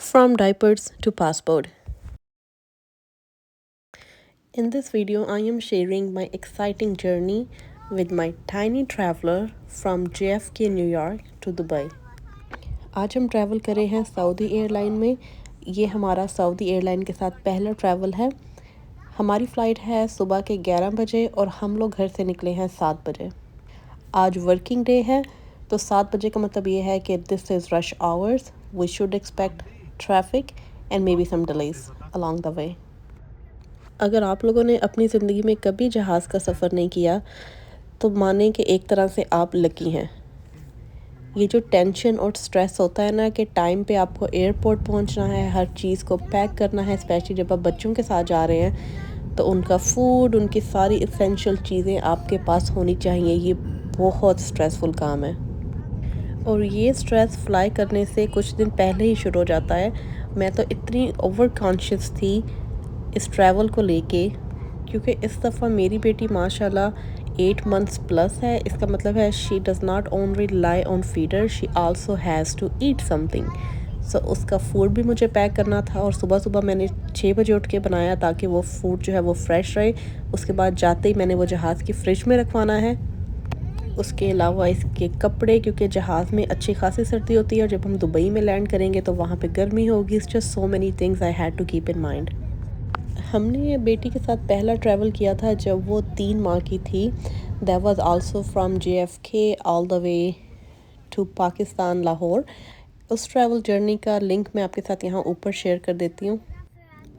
From diapers to passport. In this video, I am sharing my exciting journey with my tiny traveler from JFK New York to Dubai. आज हम travel कर रहे हैं Saudi airline में। ये हमारा Saudi airline के साथ पहला ट्रैवल है। हमारी फ़्लाइट है सुबह के 11 बजे और हम लोग घर से निकले हैं 7 बजे। आज वर्किंग डे है, तो 7 बजे का मतलब ये है कि this is rush hours. We should expect traffic and may be some delays along the way. अगर आप लोगों ने अपनी ज़िंदगी में कभी जहाज़ का सफ़र नहीं किया तो माने कि एक तरह से आप लकी हैं। ये जो टेंशन और स्ट्रेस होता है ना कि टाइम पे आपको एयरपोर्ट पहुंचना है, हर चीज़ को पैक करना है, स्पेशली जब आप बच्चों के साथ जा रहे हैं तो उनका फूड, उनकी सारी इसेंशियल चीज़ें आपके पास होनी चाहिए। ये बहुत स्ट्रेसफुल काम है और ये स्ट्रेस फ्लाई करने से कुछ दिन पहले ही शुरू हो जाता है। मैं तो इतनी ओवर कॉन्शियस थी इस ट्रैवल को लेके, क्योंकि इस दफ़ा मेरी बेटी माशाल्लाह 8 मंथ्स प्लस है। इसका मतलब है she does not only rely on feeder, she also has to eat something. So उसका फूड भी मुझे पैक करना था और सुबह सुबह मैंने 6 बजे उठ के बनाया ताकि वो फूड जो है वो फ्रेश रहे। उसके बाद जाते ही मैंने वो जहाज़ की फ्रिज में रखवाना है। उसके अलावा इसके कपड़े, क्योंकि जहाज़ में अच्छी खासी सर्दी होती है और जब हम दुबई में लैंड करेंगे तो वहाँ पे गर्मी होगी। It's just so many things I had to keep in mind. हमने बेटी के साथ पहला ट्रैवल किया था जब वो 3 माह की थी। That was also from JFK all the way to Pakistan Lahore. उस ट्रैवल जर्नी का लिंक मैं आपके साथ यहाँ ऊपर शेयर कर देती हूँ।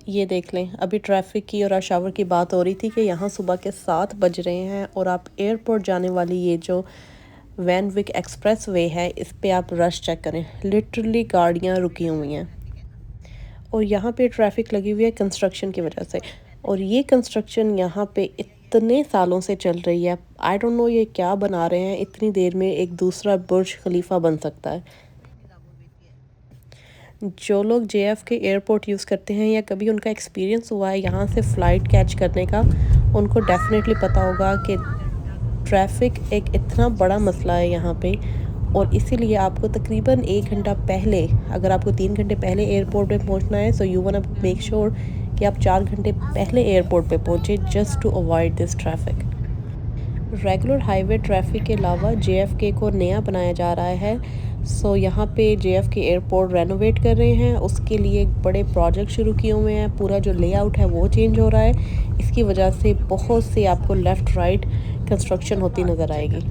ये देख लें, अभी ट्रैफिक की और रश आवर की बात हो रही थी कि यहाँ सुबह के 7 बज रहे हैं और आप एयरपोर्ट जाने वाली ये जो वैन विक एक्सप्रेस वे है इस पे आप रश चेक करें। लिटरली गाड़ियाँ रुकी हुई हैं और यहाँ पे ट्रैफिक लगी हुई है कंस्ट्रक्शन की वजह से। और ये कंस्ट्रक्शन यहाँ पे इतने सालों से चल रही है। आई डोंट नो ये क्या बना रहे हैं, इतनी देर में एक दूसरा बुर्ज खलीफा बन सकता है। जो लोग JFK एयरपोर्ट यूज़ करते हैं या कभी उनका एक्सपीरियंस हुआ है यहाँ से फ़्लाइट कैच करने का, उनको डेफिनेटली पता होगा कि ट्रैफिक एक इतना बड़ा मसला है यहाँ पे। और इसीलिए आपको तकरीबन 1 घंटा पहले, अगर आपको 3 घंटे पहले एयरपोर्ट पे पहुँचना है, so you want to make sure कि आप 4 घंटे पहले एयरपोर्ट पे पहुँचे just to avoid this traffic. Regular highway traffic के अलावा JFK को नया बनाया जा रहा है। सो यहाँ पे JFK एयरपोर्ट रेनोवेट कर रहे हैं, उसके लिए बड़े प्रोजेक्ट शुरू किए हुए हैं। पूरा जो लेआउट है वो चेंज हो रहा है। इसकी वजह से बहुत से आपको लेफ़्ट राइट कंस्ट्रक्शन होती नज़र आएगी।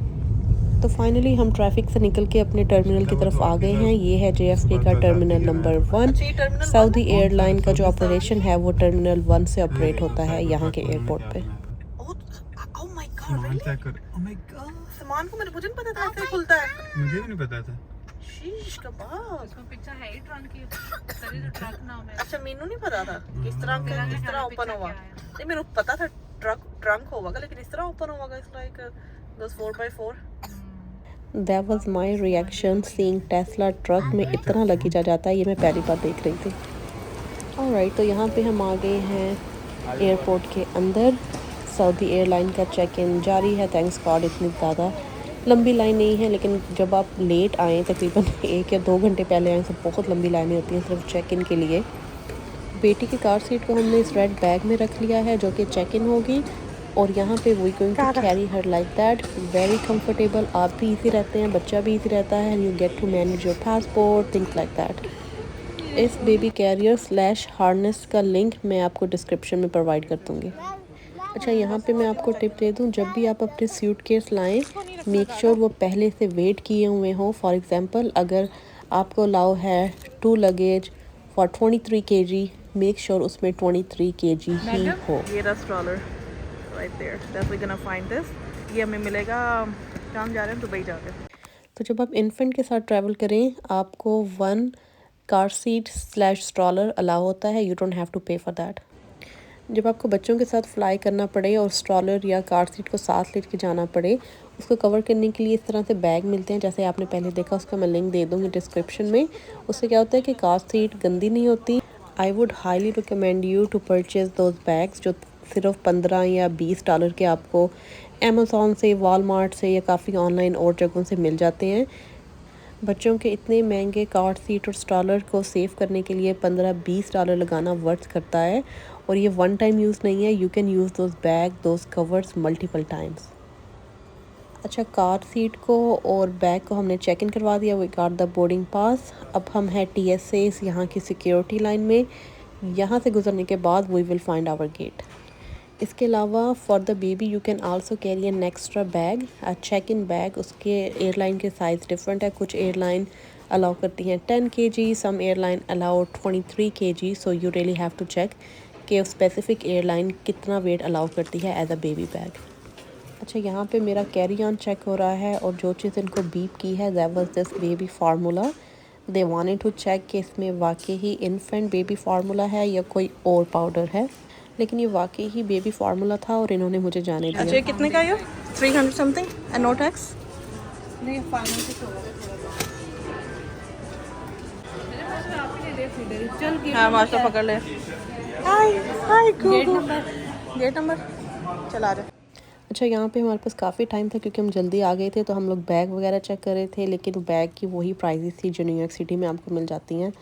तो फाइनली हम ट्रैफिक से निकल के अपने टर्मिनल की तरफ आ गए हैं। ये है JFK का टर्मिनल नंबर 1। सऊदी एयरलाइन का जो ऑपरेशन है वो टर्मिनल 1 से ऑपरेट होता है यहाँ के एयरपोर्ट पे। सामान चेक कर। ओह माय गॉड, सामान को मुझे नहीं पता था ऐसे खुलता है। मुझे भी नहीं पता था। शीश कबाब, इसमें पिक्चर है ही ट्रंक की, तरी जो ट्रक नाम है। अच्छा, मेनू नहीं पता था किस तरह ओपन होगा। नहीं, मेरे को पता था ट्रंक होगा, लेकिन इस तरह ओपन होगा। It's like those 4x4। That was my reaction seeing Tesla truck में इतना लगेज आ जाता है, ये मैं पहली बार देख रही थी। ऑलराइट, तो यहाँ पे हम आ गए हैं एयरपोर्ट के अंदर। सऊदी एयरलाइन का चेक इन जारी है, थैंक्स गॉड। इतनी ज़्यादा लंबी लाइन नहीं है, लेकिन जब आप लेट आएँ, तकरीबन 1 या 2 घंटे पहले आएँ, तो बहुत लंबी लाइनें होती हैं सिर्फ चेक इन के लिए। बेटी की कार सीट को हमने इस रेड बैग में रख लिया है जो कि चेक इन होगी और यहाँ पे we going to carry her like that. Very comfortable, आप भी इजी रहते हैं, बच्चा भी इजी रहता है, you get to manage your passport, things like that. इस बेबी कैरियर / हार्नेस का लिंक मैं आपको डिस्क्रिप्शन में प्रोवाइड कर दूँगी। अच्छा, यहाँ पे मैं आपको टिप दे दूँ, जब भी आप अपने सूटकेस लाएं, मेक श्योर वो पहले से वेट किए हुए हों। फॉर एग्जांपल, अगर आपको अलाउ है 2 luggage for 23 kg, make sure उसमें 23 kg ही हो। ये रहा stroller right there, that we gonna find this. ये हमें मिलेगा जहाँ हम जा रहे हैं, दुबई जा रहे हैं। तो जब आप इन्फेंट के साथ ट्रैवल करें, आपको 1 कार सीट / स्ट्रॉलर अलाउ होता है। यू डोंट हैव टू पे फॉर दैट। जब आपको बच्चों के साथ फ्लाई करना पड़े और स्ट्रॉलर या कार सीट को साथ लेके जाना पड़े, उसको कवर करने के लिए इस तरह से बैग मिलते हैं, जैसे आपने पहले देखा। उसका मैं लिंक दे दूँगी डिस्क्रिप्शन में। उससे क्या होता है कि कार सीट गंदी नहीं होती। I would highly recommend you to purchase those bags, जो सिर्फ $15 या $20 के आपको अमेज़ॉन से, वॉलमार्ट से या काफ़ी ऑनलाइन और जगहों से मिल जाते हैं। बच्चों के इतने महंगे कार सीट और स्टॉलर को सेव करने के लिए $15-20 लगाना वर्थ करता है। और ये वन टाइम यूज़ नहीं है, you can use those bag those covers multiple times. अच्छा, कार सीट को और बैग को हमने चेक इन करवा दिया, we got the boarding pass. अब हम हैं TSA यहाँ की सिक्योरिटी लाइन में। यहाँ से गुजरने के बाद we will find our gate. इसके अलावा for the baby you can also carry an extra bag, check in bag. उसके एयरलाइन के साइज़ डिफरेंट है, कुछ एयरलाइन अलाउ करती हैं 10 kg, some airline allow 23 kg। So you really have to check कि specific airline कितना weight allow करती है एज अ बेबी बैग। अच्छा, यहाँ पे मेरा कैरी ऑन चेक हो रहा है और जो चीज़ इनको बीप की है that was this baby formula. They wanted to check कि इसमें वाकई ही इन्फेंट बेबी फार्मूला है या कोई और पाउडर है, लेकिन ये वाकई ही बेबी फार्मूला था और इन्होंने मुझे जाने दिया। अच्छा, कितने का है? 300 समथिंग एंड नो टैक्स? नहीं, फाइनल से चल के हाँ, मास्टर पकड़ ले। हाय हाय गेट नंबर चला रहे। अच्छा, यहाँ पे हमारे पास काफ़ी टाइम था क्योंकि हम जल्दी आ गए थे, तो हम लोग बैग वगैरह चेक कर रहे थे, लेकिन बैग की वही प्राइसेस थी जो न्यूयॉर्क सिटी में आपको मिल जाती हैं।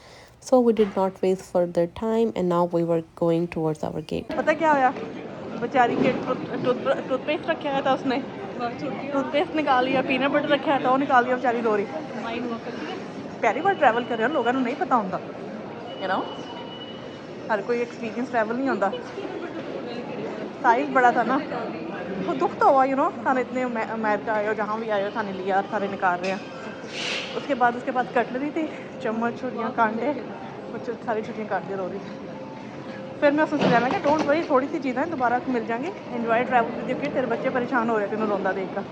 So we did not waste further time and now we were going towards our gate. पता क्या होया, बेचारी के टूथपेस्ट रखा था उसने, टूथपेस्ट निकाल लिया, पीनट बटर रखा था वो निकाल लिया, बेचारी रो रही। पहली बार ट्रैवल कर रहे हो, लोगों को नहीं पता होता, यू नो, हर कोई एक्सपीरियंस ट्रैवल नहीं होता। साइज बड़ा था ना, तो दुख तो हुआ, यू नो, थाने इतने अमेरिका आए हो, जहाँ भी आए हो थाने लिया, थाने निकाल रहे हैं। उसके बाद कटलरी थी, चम्मच, छुरियाँ, कांटे, कुछ सारी छुरियाँ काट के रो रही। फिर मैं उससे कहना कि डोंट वरी, थोड़ी सी चीज़ें दोबारा मिल जाएंगी, enjoy travel with your kid. तेरे बच्चे परेशान हो रहे थे रोंदा देख कर।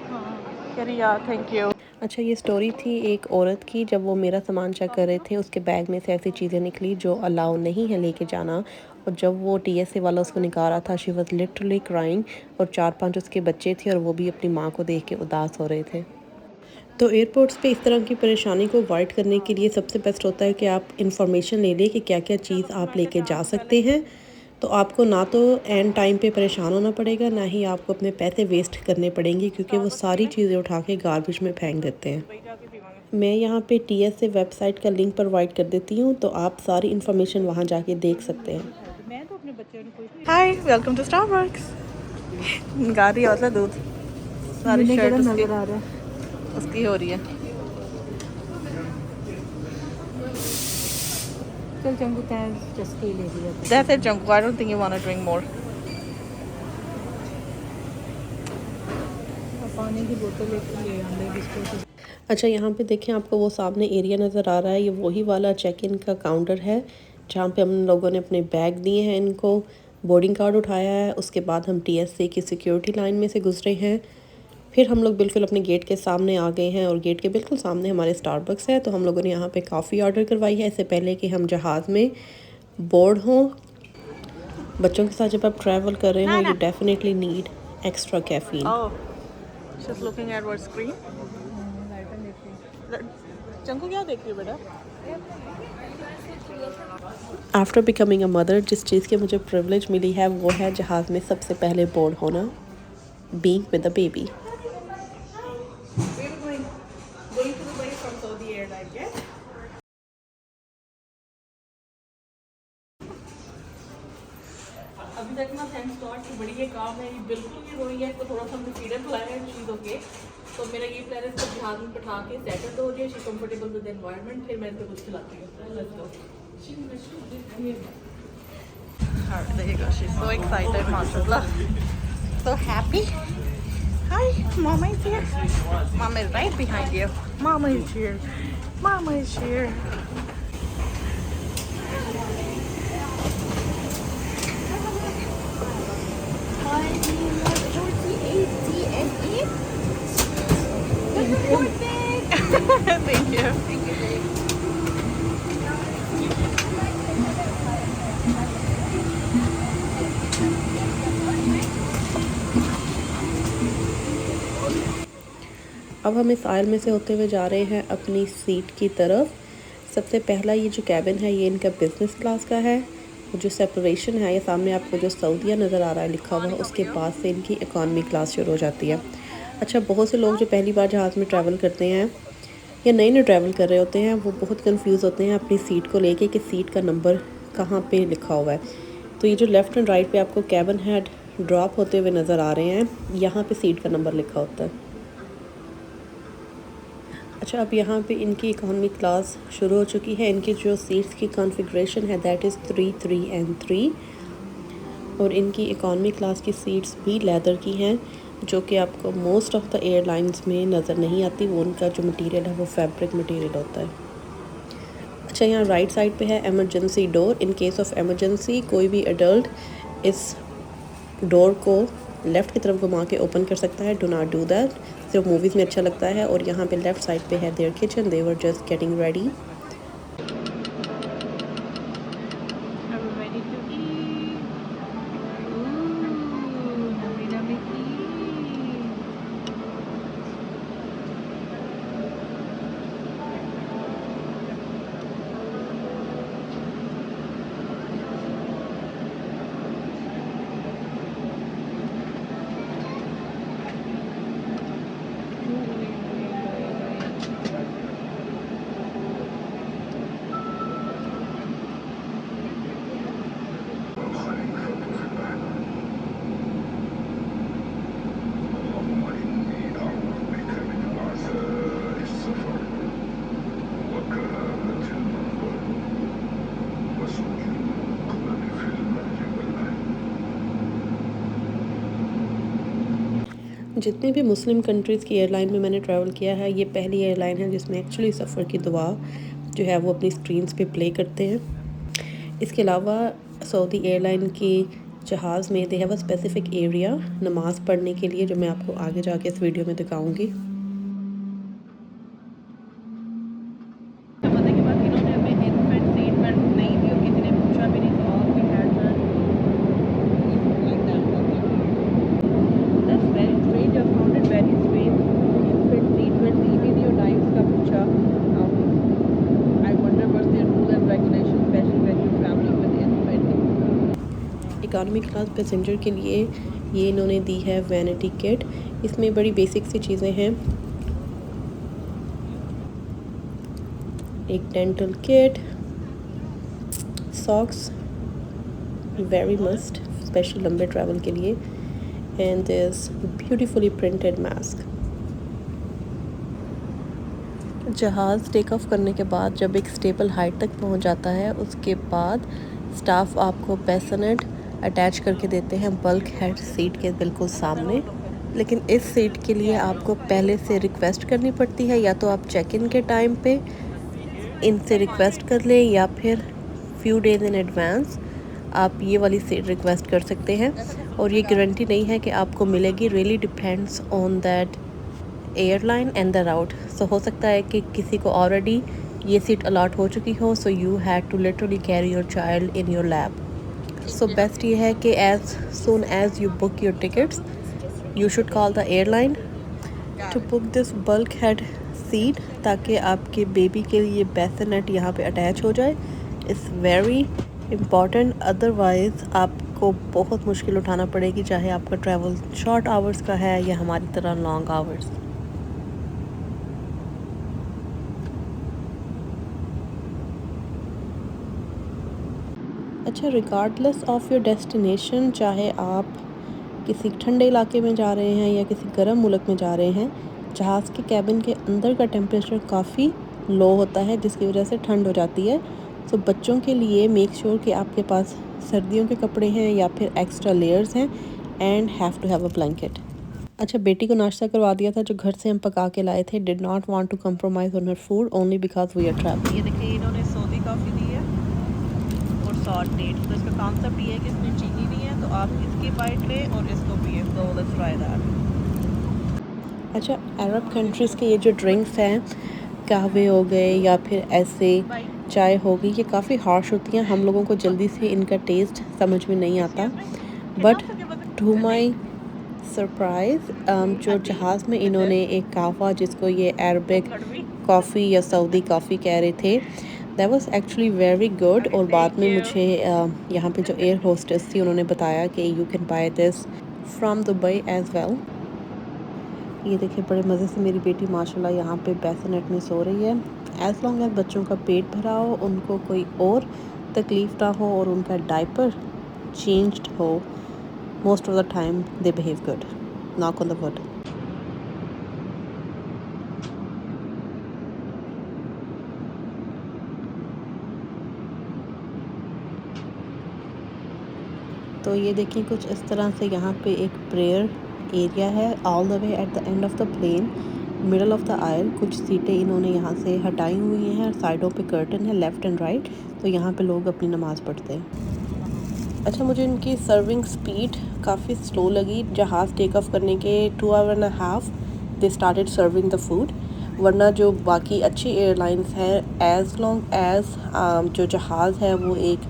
कह रही यार थैंक यू। अच्छा, ये स्टोरी थी एक औरत की, जब वो मेरा सामान चेक कर रहे थे उसके बैग में से ऐसी चीज़ें निकली जो अलाउ नहीं है लेके जाना, और जब वो TSA वाला उसको निकाल रहा था शी वॉज लिटरली क्राइंग, और 4-5 उसके बच्चे थे और वो भी अपनी माँ को देख के उदास हो रहे थे। तो एयरपोर्ट्स पे इस तरह की परेशानी को अवॉइड करने के लिए सबसे बेस्ट होता है कि आप इंफॉर्मेशन ले लें कि क्या क्या चीज़ आप लेके जा सकते हैं, तो आपको ना तो एंड टाइम पे परेशान होना पड़ेगा, ना ही आपको अपने पैसे वेस्ट करने पड़ेंगे, क्योंकि वो सारी चीज़ें उठा के गार्बेज में फेंक देते हैं। मैं यहाँ पे TSA वेबसाइट का लिंक प्रोवाइड कर देती हूँ, तो आप सारी इन्फॉर्मेशन वहाँ जाके देख सकते हैं। हाय, वेलकम टू स्टारबक्स। गा रही है दूध, सारी शर्ट नजर आ रहा है। उसकी हो रही है। चल चंगू तैर जस्ट ले लिया। That's it, Jungkook. I don't think you want to drink more. पानी की बोतल ले आंदे बिस्कुट। अच्छा, यहाँ पे देखें, आपको वो सामने एरिया नज़र आ रहा है, ये वही वाला चेक इन का काउंटर है जहाँ पे हम लोगों ने अपने बैग दिए हैं, इनको बोर्डिंग कार्ड उठाया है। उसके बाद हम TSA की सिक्योरिटी लाइन में से गुजरे हैं, फिर हम लोग बिल्कुल अपने गेट के सामने आ गए हैं और गेट के बिल्कुल सामने हमारे स्टारबक्स है। तो हम लोगों ने यहाँ पे कॉफ़ी ऑर्डर करवाई है इससे पहले कि हम जहाज़ में बोर्ड हों। बच्चों के साथ जब आप ट्रैवल कर रहे हो you definitely need extra caffeine. Oh, she's looking at what screen? चंकू क्या देख रही है बेटा? आफ्टर बिकमिंग अ मदर, जिस चीज़ की मुझे प्रिविलेज मिली है वो है जहाज़ में सबसे पहले बोर्ड होना, बीइंग विद अ बेबी। अभी तक ना थैंक्स गॉड कि बड़ी ये काम है, ये बिल्कुल नहीं रोई है, इसको थोड़ा सा हमने फीडर खिलाया है चीज़ ओके। तो मेरा ये प्लान है इसको जहाज में बैठा के सेटल हो जाए, शी कंफर्टेबल विद एनवायरनमेंट, फिर मैं इसको कुछ खिलाती हूँ। Let's go. There you go. She's so excited, mashallah. So happy. Hi, Mama is here. Mama is right behind you. Mama is here. Mama is here. Thank you. अब हम इस oil में से होते हुए जा रहे हैं अपनी सीट की तरफ। सबसे पहला ये जो कैबिन है ये इनका बिज़नेस क्लास का है। जो सेपरेशन है ये सामने आपको जो सऊदीया नज़र आ रहा है लिखा हुआ, उसके बाद से इनकी इकॉनमी क्लास शुरू हो जाती है। अच्छा, बहुत से लोग जो पहली बार जहाज़ में ट्रैवल करते हैं या नए नए ट्रैवल कर रहे होते हैं वो बहुत कंफ्यूज होते हैं अपनी सीट को लेके कि सीट का नंबर कहाँ पे लिखा हुआ है। तो ये जो लेफ़्ट एंड राइट पे आपको कैबिन हेड ड्रॉप होते हुए नज़र आ रहे हैं, यहाँ पे सीट का नंबर लिखा होता है। अच्छा, अब यहाँ पे इनकी इकॉनमी क्लास शुरू हो चुकी है। इनकी जो सीट्स की कॉन्फ़िगरेशन है दैट इज़ 3, 3 एंड 3, और इनकी इकॉनमी क्लास की सीट्स भी लेदर की हैं, जो कि आपको मोस्ट ऑफ द एयरलाइंस में नज़र नहीं आती। वो उनका जो मटेरियल है वो फैब्रिक मटेरियल होता है। अच्छा, यहाँ राइट साइड पे है emergency door. In case of emergency कोई भी एडल्ट इस डोर को लेफ़्ट की तरफ घुमा के ओपन कर सकता है। डू नॉट डू दैट, सिर्फ मूवीज़ में अच्छा लगता है। और यहाँ पे लेफ़्ट साइड पे है there kitchen, they were just getting ready. जितने भी मुस्लिम कंट्रीज़ की एयरलाइन में मैंने ट्रैवल किया है, ये पहली एयरलाइन है जिसमें एक्चुअली सफ़र की दुआ जो है वो अपनी स्क्रीन्स पे प्ले करते हैं। इसके अलावा सऊदी एयरलाइन की जहाज़ में दे हैव अ स्पेसिफिक एरिया नमाज़ पढ़ने के लिए, जो मैं आपको आगे जाके इस वीडियो में दिखाऊंगी। इकॉनमी क्लास पैसेंजर के लिए ये इन्होंने दी है वैनिटी किट। इसमें बड़ी बेसिक सी चीज़ें हैं, एक dental kit, socks very must special लंबे ट्रैवल के लिए, and this beautifully printed mask. जहाज़ टेक ऑफ करने के बाद जब एक स्टेबल हाइट तक पहुंच जाता है, उसके बाद स्टाफ आपको बेसनेट अटैच करके देते हैं बल्क हेड सीट के बिल्कुल सामने। लेकिन इस सीट के लिए आपको पहले से रिक्वेस्ट करनी पड़ती है, या तो आप चेक इन के टाइम पे इनसे रिक्वेस्ट कर लें, या फिर फ्यू डेज इन एडवांस आप ये वाली सीट रिक्वेस्ट कर सकते हैं। और ये गारंटी नहीं है कि आपको मिलेगी, really depends on that airline and the route. So हो सकता है कि किसी को ऑलरेडी ये सीट अलॉट हो चुकी हो, so you had to literally carry your child in your lap. So best ये है कि as soon as you book your tickets you should call the airline to book this bulkhead seat, ताकि आपके baby के लिए bassinet यहाँ पे attach हो जाए। इट्स वेरी इम्पॉर्टेंट, अदरवाइज़ आपको बहुत मुश्किल उठाना पड़ेगी, चाहे आपका ट्रैवल शॉर्ट आवर्स का है या हमारी तरह लॉन्ग आवर्स। अच्छा, रिगार्डलेस ऑफ योर डेस्टिनेशन, चाहे आप किसी ठंडे इलाके में जा रहे हैं या किसी गर्म मुल्क में जा रहे हैं, जहाज़ के कैबिन के अंदर का टेम्परेचर काफ़ी लो होता है, जिसकी वजह से ठंड हो जाती है। सो बच्चों के लिए मेक श्योर कि आपके पास सर्दियों के कपड़े हैं या फिर एक्स्ट्रा लेयर्स हैं, and have to have a blanket. अच्छा, बेटी को नाश्ता करवा दिया था जो घर से हम पका के लाए थे। Did not want to compromise on her food only because we are travelling. ये देखिए, इन्होंने सऊदी कॉफ़ी दी है और सॉल्ट डेट। तो इसका कॉन्सेप्ट ये है कि इसमें चीनी नहीं है, तो आप इसकी बाइट लें और इसको पिए। तो लेट्स ट्राई दैट। अच्छा, अरब कंट्रीज़ के ये जो ड्रिंक्स हैं, कहवे हो गए या फिर ऐसे चाय हो गई, ये काफ़ी हार्श होती हैं। हम लोगों को जल्दी से इनका टेस्ट समझ में नहीं आता, बट टू माई सरप्राइज़ जो जहाज़ में इन्होंने एक कहवा, जिसको ये अरबिक कॉफ़ी या सऊदी कॉफ़ी कह रहे थे, that was actually very good. और बाद में मुझे यहाँ पे जो एयर होस्टेस थी उन्होंने बताया कि you can buy this from Dubai as well. ये देखिए बड़े मज़े से मेरी बेटी माशाल्लाह यहाँ पे बेसिनेट में सो रही है। एज़ लॉन्ग एज़ बच्चों का पेट भरा हो, उनको कोई और तकलीफ़ ना हो और उनका डायपर चेंज्ड हो, most of the time they behave good. Knock on the wood. तो ये देखिए कुछ इस तरह से यहाँ पे एक प्रेयर एरिया है all the way at the end of the plane, middle of the aisle. कुछ सीटें इन्होंने यहाँ से हटाई हुई हैं, साइडों पे कर्टन है लेफ़्ट एंड राइट, तो यहाँ पे लोग अपनी नमाज़ पढ़ते हैं। अच्छा, मुझे इनकी सर्विंग स्पीड काफ़ी स्लो लगी। जहाज़ टेक ऑफ करने के 2 our and a half they started serving the food, वरना जो बाकी अच्छी एयरलाइंस हैं एज़ लॉन्ग एज़ जो जहाज़ है वो एक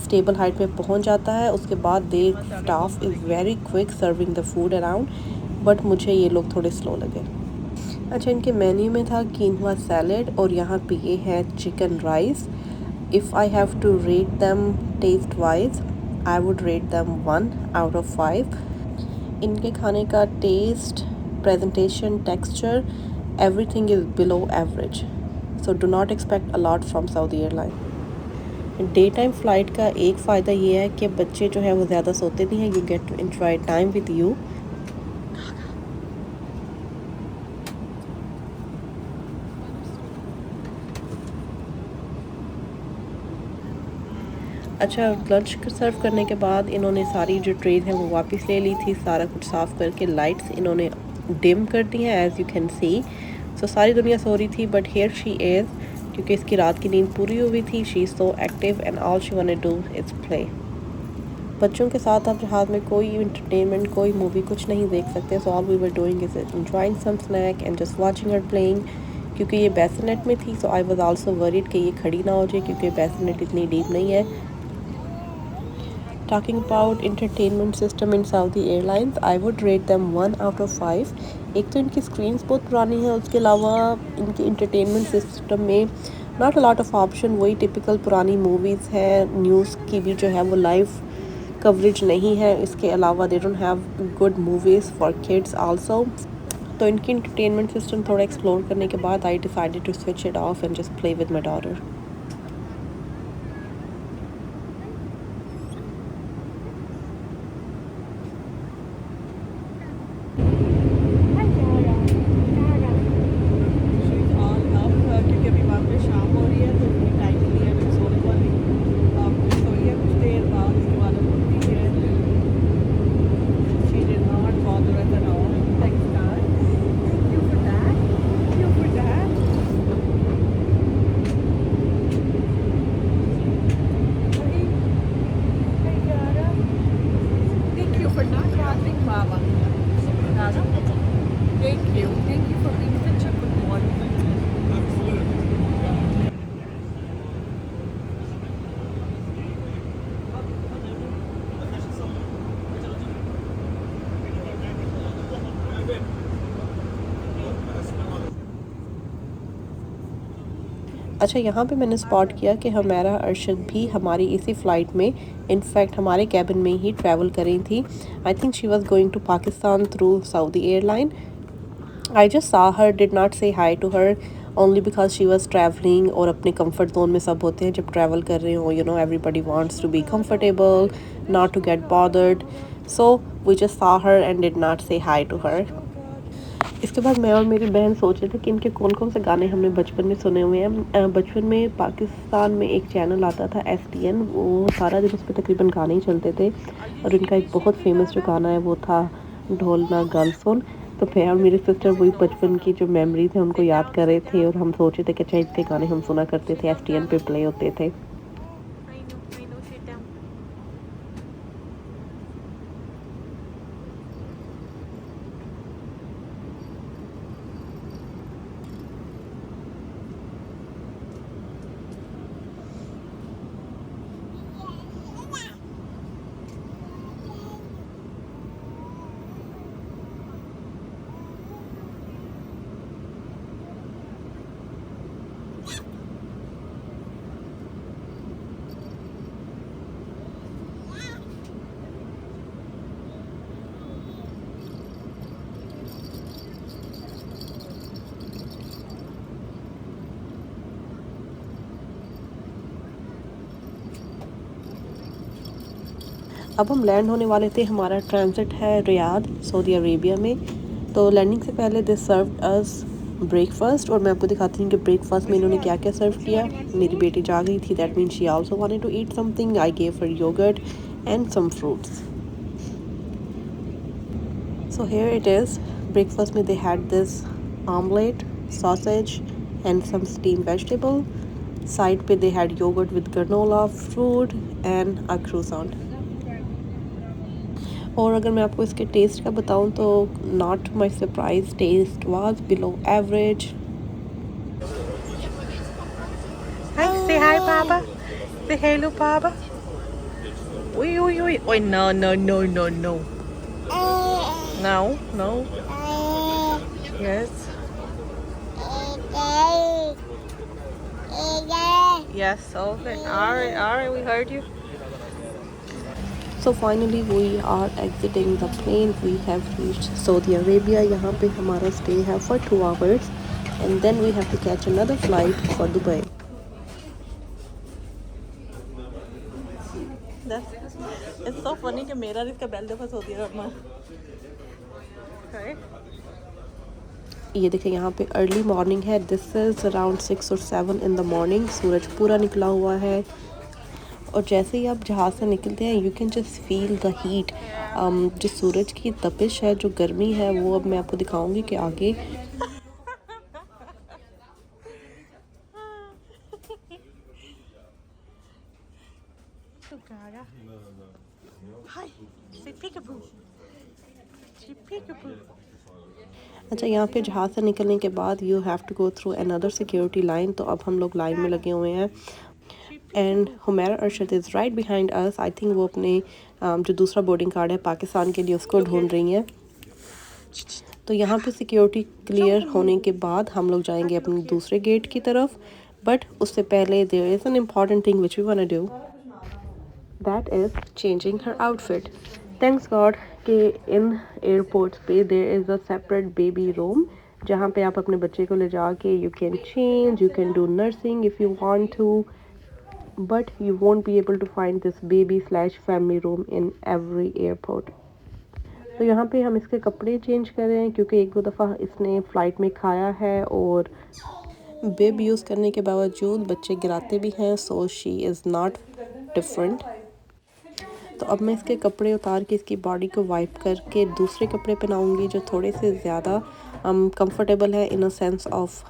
स्टेबल हाइट पे पहुंच जाता है, उसके बाद they staff is very quick serving the food around, but मुझे ये लोग थोड़े स्लो लगे। अच्छा, इनके मेन्यू में था कीनवा सैलड और यहाँ पे ये है chicken rice. If I have to rate them taste wise I would rate them 1 out of 5। इनके खाने का टेस्ट, presentation, texture, everything is below average, so do not expect a lot from Saudi airline. Day time flight का एक फ़ायदा ये है कि बच्चे जो है वो ज़्यादा सोते नहीं हैं, you get to enjoy time with you. अच्छा, लंच सर्व करने के बाद इन्होंने सारी जो ट्रेज हैं वो वापस ले ली थी, सारा कुछ साफ़ करके लाइट्स इन्होंने डिम कर दी हैं एज़ यू कैन सी। सो सारी दुनिया सो रही थी बट हियर शी इज़, क्योंकि इसकी रात की नींद पूरी हुई थी। She is so active and all she want to do is play. बच्चों के साथ आप जहाज़ में कोई इंटरटेनमेंट, कोई मूवी कुछ नहीं देख सकते, so all we were doing is enjoying some snack and just watching her playing. क्योंकि ये बेसिनेट में थी, so I was also worried कि ये खड़ी ना हो जाए, क्योंकि बेसिनेट इतनी डीप नहीं है। Talking about entertainment system in Saudi Airlines, I would rate them 1 out of 5। एक तो इनकी स्क्रीन्स बहुत पुरानी है, उसके अलावा इनके entertainment system में not a lot of option, वही typical पुरानी movies है। न्यूज़ की भी जो है वो live coverage नहीं है। इसके अलावा they don't have good movies for kids also। तो इनकी entertainment system थोड़ा explore करने के बाद I decided to switch it off and just play with my daughter। अच्छा, यहाँ पे मैंने स्पॉट किया कि हमारा अरशद भी हमारी इसी फ़्लाइट में, इनफैक्ट हमारे कैबिन में ही ट्रैवल कर रही थी। I think she was going to Pakistan through Saudi airline. I just saw her, did not say hi to her only because she was travelling, और अपने कंफर्ट जोन में सब होते हैं जब ट्रैवल कर रहे हो, you know everybody wants to be comfortable, not to get bothered, so we just saw her and did not say hi to her. इसके बाद मैं और मेरी बहन सोच रहे थे कि इनके कौन कौन से गाने हमने बचपन में सुने हुए हैं। बचपन में पाकिस्तान में एक चैनल आता था STN, वो सारा दिन उस पर तकरीबन गाने ही चलते थे, और इनका एक बहुत फेमस जो गाना है वो था ढोलना गान सुन। तो मैं और मेरी सिस्टर वही बचपन की जो मेमोरीज हैं उनको याद कर रहे थे, और हम सोच रहे थे कि अच्छा इसके गाने हम सुना करते थे, STN पे प्ले होते थे। अब हम लैंड होने वाले थे, हमारा ट्रांजिट है रियाद सऊदी अरेबिया में। तो लैंडिंग से पहले दे सर्व्ड अस ब्रेकफास्ट, और मैं आपको दिखाती हूँ कि ब्रेकफास्ट में इन्होंने क्या क्या सर्व किया। मेरी बेटी जाग रही थी, that means she also wanted to eat something. I gave her yogurt and some fruits. So here it is. Breakfast में they had this omelette, sausage and some steamed vegetable. Side पे they had yogurt with granola, fruit and a croissant. और अगर मैं आपको इसके test का बताऊं तो not to my surprise, taste was below average. Hi, say hi, Papa. Say hello, Papa. Oi, oi, oi. Oi, no, no, no, no, no. No, no. Yes. Yes, okay. All right, we heard you. So finally we are exiting the plane. We have reached Saudi Arabia. यहाँ पे हमारा stay है for 2 hours and then we have to catch another flight for Dubai. It's so funny कि मेरा इसका bell दफा Saudi अरब में। ये देखें यहाँ पे अर्ली मॉर्निंग है। This is around 6 or 7 in the morning. सूरज पूरा निकला हुआ है और जैसे ही आप जहाज़ से निकलते हैं you can just feel the heat. जो सूरज की तपिश है, जो गर्मी है, वो अब मैं आपको दिखाऊंगी कि आगे। Hi, say peekaboo. Say peekaboo. अच्छा, यहाँ पे जहाज़ से निकलने के बाद you have to go through another security line. तो अब हम लोग लाइन में लगे हुए हैं and Humaira Arshad is right behind us. I think वो अपने जो दूसरा बोर्डिंग कार्ड है पाकिस्तान के लिए उसको ढूंढ रही हैं। तो यहाँ पे सिक्योरिटी क्लियर होने के बाद हम लोग जाएंगे अपने दूसरे गेट की तरफ, बट उससे पहले there is an important thing which we want to do, that is changing her outfit. Thanks god कि इन एयरपोर्ट्स पे there is a separate baby room जहाँ पे आप अपने बच्चे को ले जाके you can change, you can do nursing if you want to, but you won't be able to find this baby/family room in every airport. तो यहाँ पे हम इसके कपड़े चेंज कर रहे हैं क्योंकि एक दो दफ़ा इसने फ़्लाइट में खाया है और बेब यूज़ करने के बावजूद बच्चे गिराते भी हैं, so she is not different. तो अब मैं इसके कपड़े उतार के इसकी बॉडी को वाइप करके दूसरे कपड़े पहनाऊँगी जो थोड़े से ज़्यादा कंफर्टेबल है इन अ सेंस ऑफ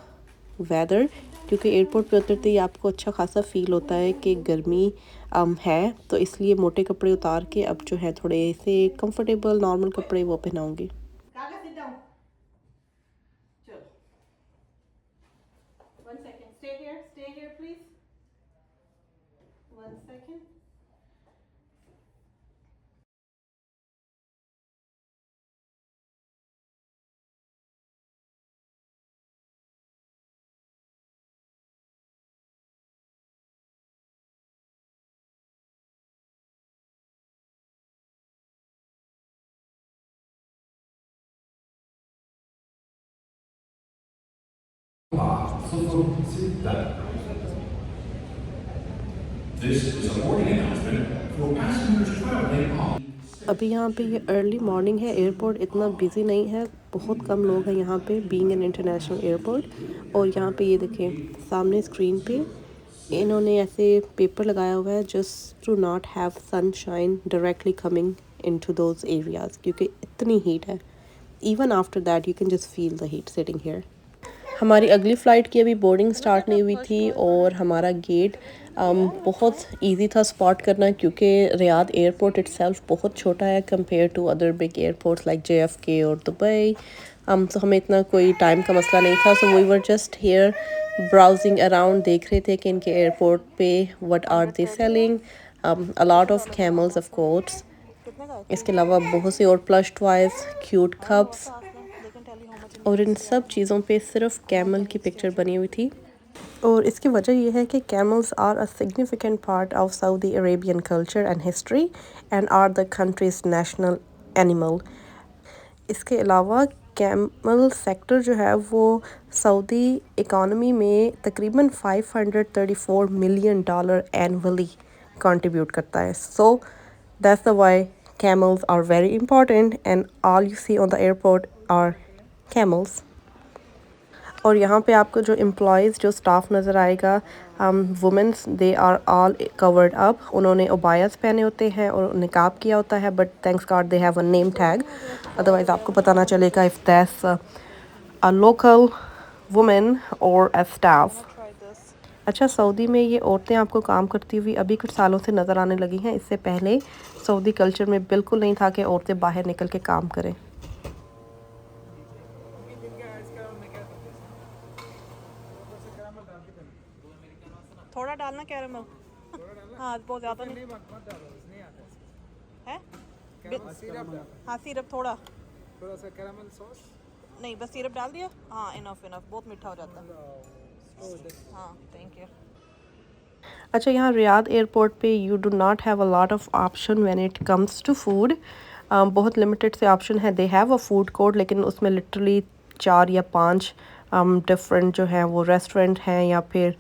वेदर, क्योंकि एयरपोर्ट पे उतरते ही आपको अच्छा खासा फील होता है कि गर्मी है। तो इसलिए मोटे कपड़े उतार के अब जो है थोड़े से कंफर्टेबल नॉर्मल कपड़े वो पहनाऊँगी। अभी यहाँ पे ये अर्ली मॉर्निंग है, एयरपोर्ट इतना बिजी नहीं है, बहुत कम लोग हैं यहाँ पे बीइंग एन इंटरनेशनल एयरपोर्ट। और यहाँ पे ये देखें सामने स्क्रीन पे इन्होंने ऐसे पेपर लगाया हुआ है just to not have sunshine directly coming into those areas, क्योंकि इतनी हीट है। Even after that you can just feel the heat sitting here. हमारी अगली फ़्लाइट की अभी बोर्डिंग स्टार्ट नहीं हुई थी और हमारा गेट बहुत इजी था स्पॉट करना, क्योंकि रियाद एयरपोर्ट इटसेल्फ बहुत छोटा है compare to other big airports like JFK और दुबई। तो हमें इतना कोई टाइम का मसला नहीं था, so we were just here browsing around, देख रहे थे कि इनके एयरपोर्ट पे what are they selling. A lot of camels of course, इसके अलावा बहुत से और प्लश टॉयज, क्यूट कप्स, और इन सब चीज़ों पे सिर्फ कैमल की पिक्चर बनी हुई थी। और इसकी वजह यह है कि camels are a significant part of Saudi Arabian culture and history and are the country's national animal. इसके अलावा कैमल सेक्टर जो है वो सऊदी इकॉनमी में तकरीबन $534 मिलियन एनुअली कंट्रीब्यूट करता है। सो That's the why camels are very important and all you see on the airport are camels. और यहाँ पे आपको जो एम्प्लॉयज़ जो स्टाफ नज़र आएगा women's they are all covered up. उन्होंने ओबायास पहने होते हैं और निकाब किया होता है but thanks God they have a name tag. Otherwise आपको पता ना चलेगा if that's a local women और अ स्टाफ. अच्छा, सऊदी में ये औरतें आपको काम करती हुई अभी कुछ सालों से नज़र आने लगी हैं. इससे पहले सऊदी कल्चर में बिल्कुल नहीं था कि औरतें बाहर निकल के काम करें. थोड़ा डालना कैरेमल. हाँ बहुत ज़्यादा नहीं है. हाँ सिरप थोड़ा सा कैरामल सॉस. नहीं बस सिरप डाल दिया. हाँ इनफ इनफ, बहुत मीठा हो जाता है. हाँ थैंक यू. अच्छा, यहाँ रियाद एयरपोर्ट पे you do not have a lot of option when it comes to food. बहुत लिमिटेड से ऑप्शन है. They have a food court लेकिन उसमें लिटरली 4 या 5 डिफरेंट जो हैं वो रेस्टोरेंट हैं या फिर.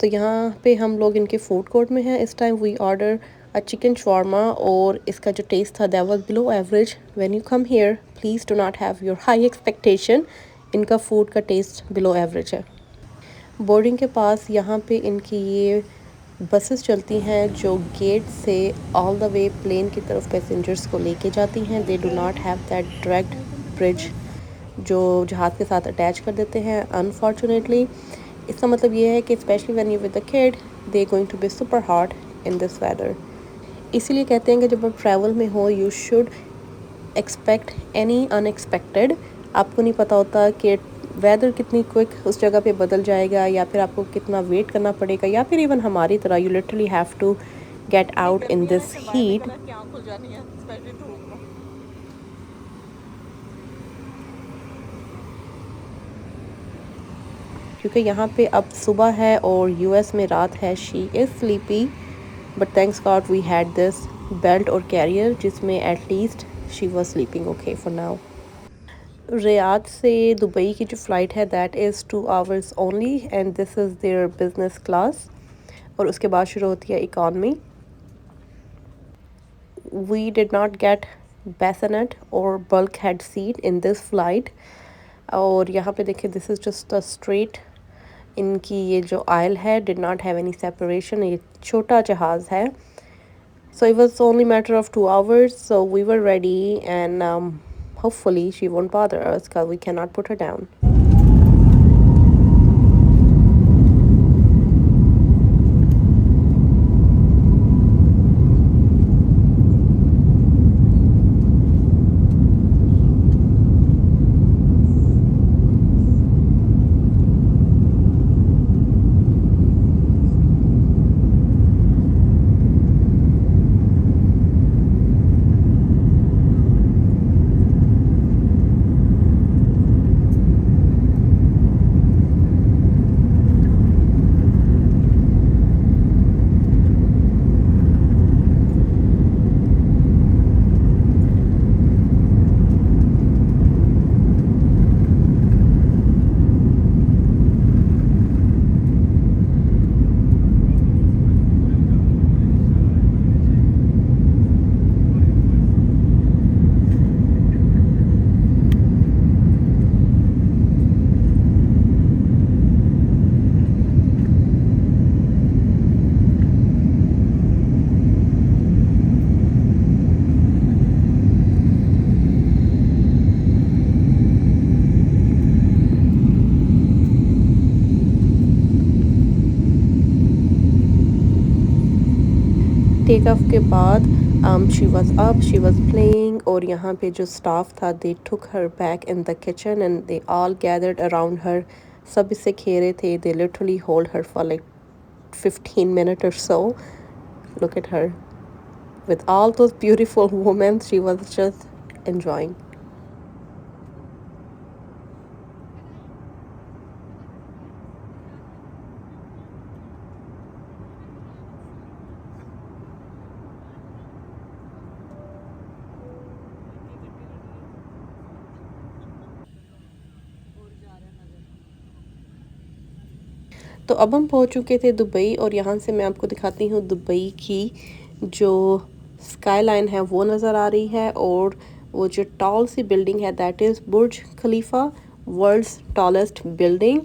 तो यहाँ पे हम लोग इनके फूड कोर्ट में हैं. इस time we order a chicken shawarma और इसका जो टेस्ट था that was below average. When you come here please do not have your high expectation. इनका फूड का टेस्ट बिलो एवरेज है. बोर्डिंग के पास यहाँ पे इनकी ये बसेस चलती हैं जो गेट से ऑल द वे प्लेन की तरफ पैसेंजर्स को लेके जाती हैं. They do not have that direct bridge जो जहाज़ के साथ अटैच कर देते हैं अनफॉर्चुनेटली. इसका मतलब ये है कि specially when you with the kid they going to be super hot in this weather. इसीलिए कहते हैं कि जब आप ट्रैवल में हो you should expect any unexpected. आपको नहीं पता होता कि वेदर कितनी क्विक उस जगह पे बदल जाएगा या फिर आपको कितना वेट करना पड़ेगा या फिर इवन हमारी तरह you literally have to get out in this heat. क्योंकि यहाँ पे अब सुबह है और यूएस में रात है. She is sleepy but thanks god we had this belt और कैरियर जिसमें at least she was sleeping okay for now. Riyadh से दुबई की जो फ़्लाइट है that is 2 hours only and this is there business class. और उसके बाद शुरू होती है economy. We did not get bassinet और bulk head seat in this flight. और यहाँ पे देखिए this is just a straight. इनकी ये जो आयल है did not have any separation. ये छोटा जहाज़ है. So it was only matter of 2 hours. So we were ready and hopefully she won't bother us because we can not put her down. Take off के बाद she was up, she was playing. और यहाँ पे जो staff था they took her back in the kitchen and they all gathered around her. सब इससे खेरे थे. They literally hold her for like 15 minutes or so. Look at her with all those beautiful women. She was just enjoying. तो अब हम पहुंच चुके थे दुबई और यहाँ से मैं आपको दिखाती हूँ दुबई की जो स्काई लाइन है वो नज़र आ रही है, और वो जो टॉल सी बिल्डिंग है that is Burj Khalifa, world's tallest building.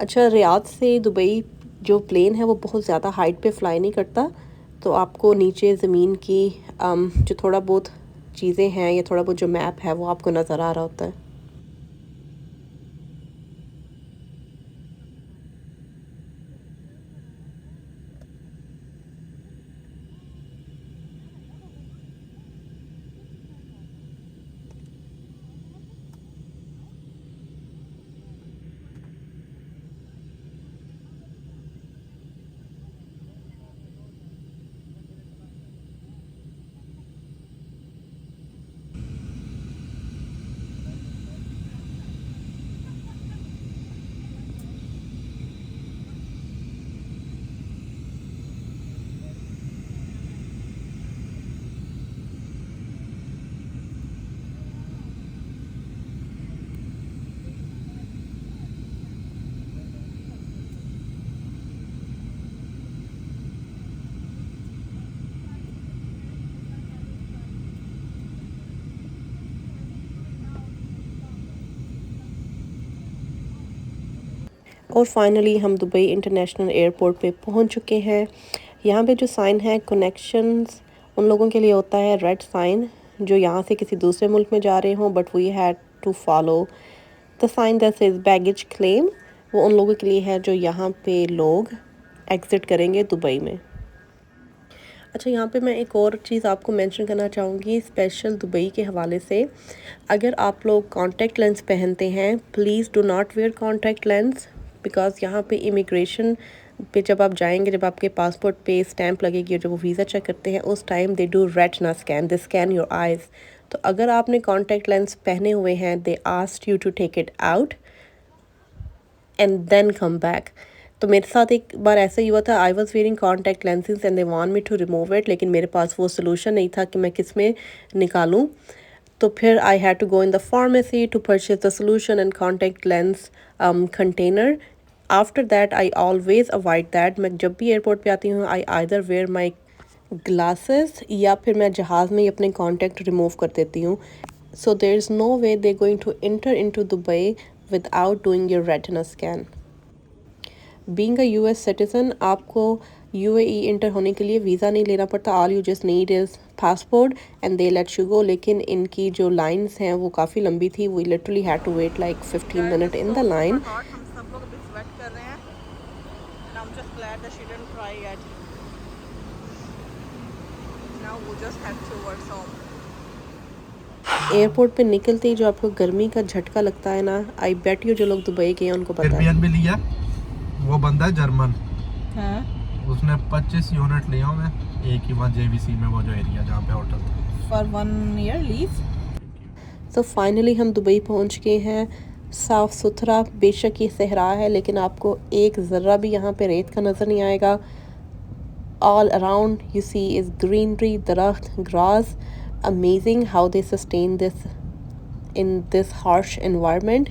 अच्छा, रियाद से दुबई जो प्लेन है वो बहुत ज़्यादा हाइट पे फ्लाई नहीं करता, तो आपको नीचे ज़मीन की जो थोड़ा बहुत चीज़ें हैं या थोड़ा बहुत जो मैप है वो आपको नज़र आ रहा होता है। और फाइनली हम दुबई इंटरनेशनल एयरपोर्ट पे पहुंच चुके हैं। यहाँ पे जो साइन है कनेक्शंस, उन लोगों के लिए होता है रेड साइन जो यहाँ से किसी दूसरे मुल्क में जा रहे हों, but we had to follow the sign that says baggage claim. वो उन लोगों के लिए है जो यहाँ पे लोग एग्ज़िट करेंगे दुबई में। अच्छा, यहाँ पे मैं एक और चीज़ आपको मेंशन करना चाहूँगी स्पेशल दुबई के हवाले से। अगर आप लोग कॉन्टैक्ट लेंस पहनते हैं, please do not wear contact lens, because यहाँ पे इमिग्रेशन पे जब आप जाएंगे, जब आपके पासपोर्ट पे स्टैंप लगेगी और जब वो वीज़ा चेक करते हैं उस time they do retina scan, they scan your eyes. तो अगर आपने कॉन्टैक्ट लेंस पहने हुए हैं, they asked you to take it out and then come back. तो मेरे साथ एक बार ऐसा ही हुआ था, I was wearing contact lenses and they want me to remove it, लेकिन मेरे पास वो सोल्यूशन नहीं था कि मैं किस में निकालूं। तो फिर I had to go in the pharmacy to purchase the solution and contact lens container. After that I always avoid that. मैं जब भी एयरपोर्ट पे आती हूँ I either wear my glasses या फिर मैं जहाज़ में ही अपने कॉन्टैक्ट रिमूव कर देती हूँ। So there is no way they going to enter into Dubai without doing your retina scan. Being a US citizen, आपको यूएई इंटर होने के लिए वीज़ा नहीं लेना पड़ता। All you just need is passport and they let you go. लेकिन इनकी जो लाइंस हैं वो काफ़ी लंबी थी। We literally had to wait like 15 minute in the line. हम सब लोग अभी स्वेट कर रहे हैं and I'm just glad that she didn't cry yet. Now we just head towards home. Airport पे निकलते ही जो आपको गर्मी का झटका लगता है ना, आई बेट यू जो लोग दुबई गए हैं उनको पता है। भी लिया, वो बंदा जर्मन, हाँ, उसने 25 यूनिट लिया मैं एक ही वहाँ जेवीसी में, वो जो एरिया जहाँ पे होटल था। for 1 year leave. तो फाइनली हम दुबई पहुंच गए हैं। साफ़ सुथरा बेशक ये सहरा है, लेकिन आपको एक ज़र्रा भी यहाँ पे रेत का नज़र नहीं आएगा। All around you see is greenery, दरख्त, grass. Amazing how they sustain this in this harsh environment.